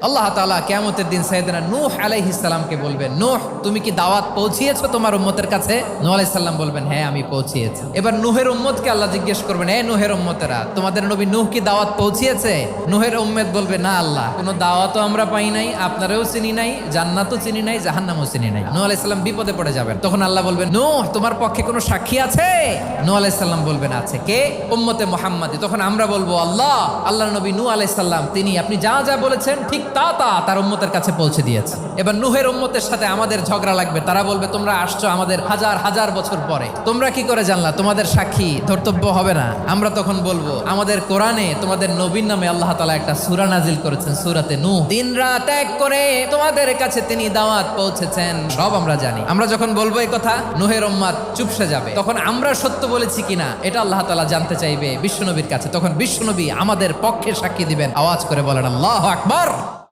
আল্লাহ তাআলা কিয়ামতের দিন সাইয়েদনা নূহ আলাইহিস সালামকে বলবেন, নূহ তুমি কি দাওয়াত পৌঁছিয়েছো তোমার উম্মতের কাছে? নূহ আলাইহিস সালাম বলবেন, হ্যাঁ আমি পৌঁছিয়েছি। এবার নূহের উম্মতকে আল্লাহ জিজ্ঞেস করবেন, হে নূহের উম্মতেরা, তোমাদের নবী নূহ কি দাওয়াত পৌঁছিয়েছে? নূহের উম্মত বলবে, না আল্লাহ, কোনো দাওয়াতও আমরা পাই নাই, আপনারাও চিনি নাই, জান্নাতও চিনি নাই, জাহান্নামও চিনি নাই। নূহ আলাইহিস সালাম বিপদে পড়ে যাবেন। তখন আল্লাহ বলবেন, নূহ তোমার পক্ষে কোনো সাক্ষী আছে? নূহ আলাইহিস সালাম বলবেন, আছে। কে? উম্মতে মুহাম্মাদি। তখন আমরা বলবো, আল্লাহর নবী নূহ আলাইহিস সালাম তিনি আপনি যা যা বলেছেন ঠিক তা তার উম্মতের কাছে পৌঁছে দিয়েছে। এবার নূহের উম্মতের সাথে আমাদের ঝগড়া লাগবে। তারা বলবে, তোমরা আসছো আমাদের হাজার হাজার বছর পরে, তোমরা কি করে জানলা? তোমাদের সাক্ষী ধর্তব্য হবে না? আমরা তখন বলবো, আমাদের কোরআনে তোমাদের নবীর নামে আল্লাহ তাআলা একটা সূরা নাজিল করেছেন, সূরাতে নূহ। দিন রাত এক করে তোমাদের কাছে তিনি দাওয়াত পৌঁছেছেন, সব আমরা জানি। আমরা যখন বলবো এই কথা, নূহের উম্মত চুপসে যাবে। তখন আমরা সত্য বলেছি কিনা এটা আল্লাহ তাআলা জানতে চাইবে বিশ্বনবীর কাছে। তখন বিশ্বনবী আমাদের পক্ষে সাক্ষী দিবেন। আওয়াজ করে বলেন আল্লাহু আকবার।